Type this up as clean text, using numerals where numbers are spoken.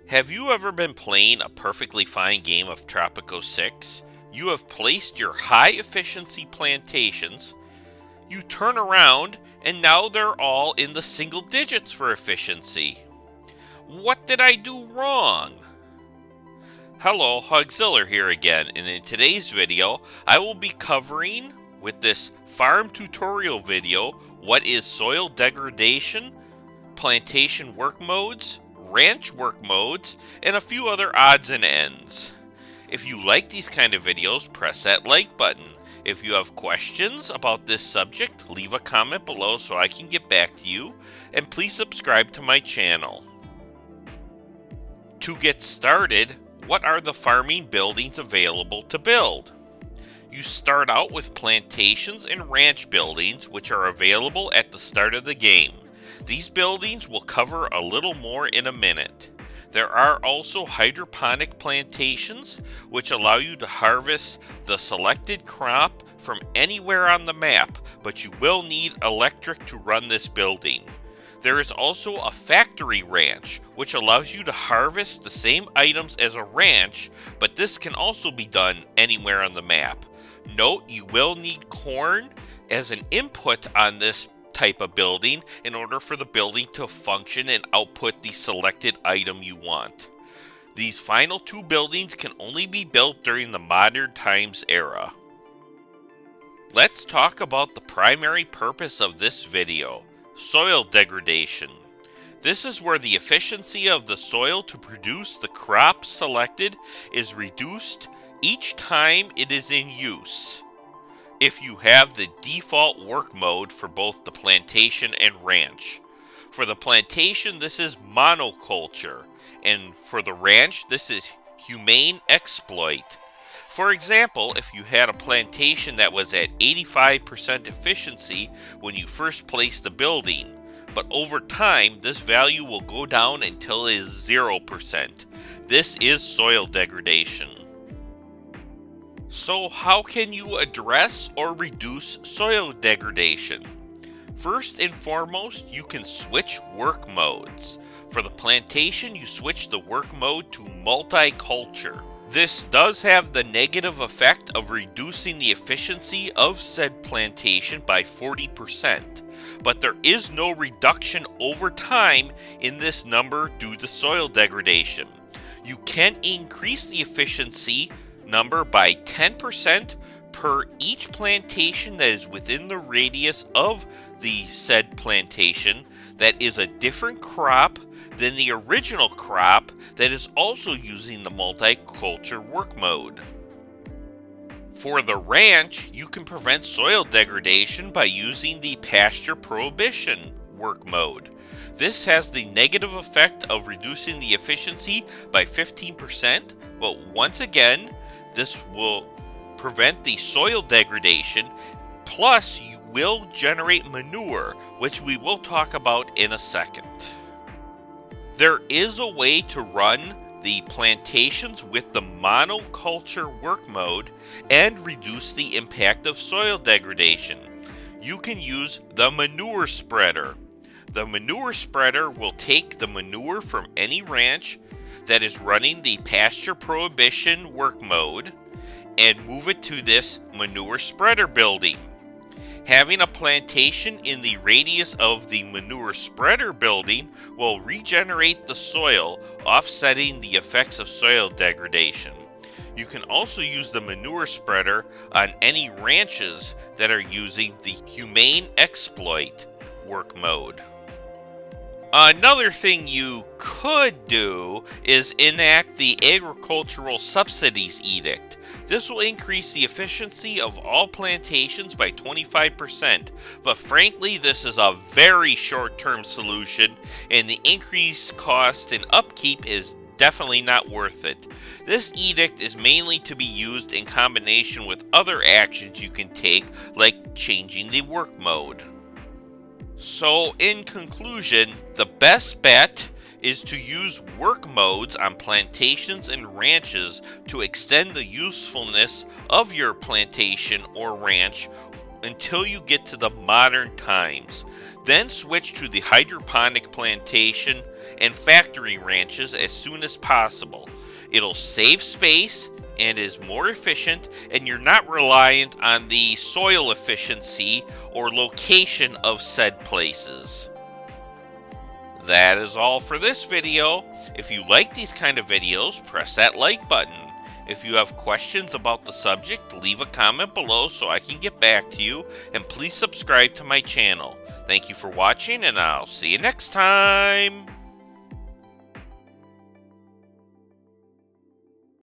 Have you ever been playing a perfectly fine game of Tropico 6? You have placed your high efficiency plantations, you turn around, and now they're all in the single digits for efficiency. What did I do wrong? Hello, Hugziller here again, and in today's video, I will be covering, with this farm tutorial video, what is soil degradation, plantation work modes, ranch work modes, and a few other odds and ends. If you like these kind of videos, press that like button. If you have questions about this subject, leave a comment below so I can get back to you, and please subscribe to my channel. To get started, what are the farming buildings available to build? You start out with plantations and ranch buildings, which are available at the start of the game. These buildings will cover a little more in a minute. There are also hydroponic plantations, which allow you to harvest the selected crop from anywhere on the map, but you will need electric to run this building. There is also a factory ranch, which allows you to harvest the same items as a ranch, but this can also be done anywhere on the map. Note, you will need corn as an input on this type of building in order for the building to function and output the selected item you want. These final two buildings can only be built during the modern times era. Let's talk about the primary purpose of this video: soil degradation. This is where the efficiency of the soil to produce the crop selected is reduced each time it is in use. If you have the default work mode for both the plantation and ranch. For the plantation, this is monoculture, and for the ranch, this is humane exploit. For example, if you had a plantation that was at 85% efficiency when you first placed the building, but over time, this value will go down until it is 0%. This is soil degradation. So how can you address or reduce soil degradation? First and foremost, you can switch work modes. For the plantation, you switch the work mode to multiculture. This does have the negative effect of reducing the efficiency of said plantation by 40%, but there is no reduction over time in this number due to soil degradation. You can increase the efficiency number by 10% per each plantation that is within the radius of the said plantation that is a different crop than the original crop that is also using the multiculture work mode. For the ranch, you can prevent soil degradation by using the pasture prohibition work mode. This has the negative effect of reducing the efficiency by 15%, but once again, this will prevent the soil degradation, plus you will generate manure, which we will talk about in a second. There is a way to run the plantations with the monoculture work mode and reduce the impact of soil degradation. You can use the Manure Spreader. The Manure Spreader will take the manure from any ranch that is running the pasture prohibition work mode and move it to this Manure Spreader building. Having a plantation in the radius of the Manure Spreader building will regenerate the soil, offsetting the effects of soil degradation. You can also use the Manure Spreader on any ranches that are using the humane exploit work mode. Another thing you could do is enact the Agricultural Subsidies Edict. This will increase the efficiency of all plantations by 25%, but frankly this is a very short-term solution and the increased cost and upkeep is definitely not worth it. This edict is mainly to be used in combination with other actions you can take, like changing the work mode. So in conclusion, the best bet is to use work modes on plantations and ranches to extend the usefulness of your plantation or ranch until you get to the modern times. Then switch to the hydroponic plantation and factory ranches as soon as possible. It'll save space and is more efficient, and you're not reliant on the soil efficiency or location of said places. That is all for this video. If you like these kind of videos, press that like button. If you have questions about the subject, leave a comment below so I can get back to you, and please subscribe to my channel. Thank you for watching, and I'll see you next time.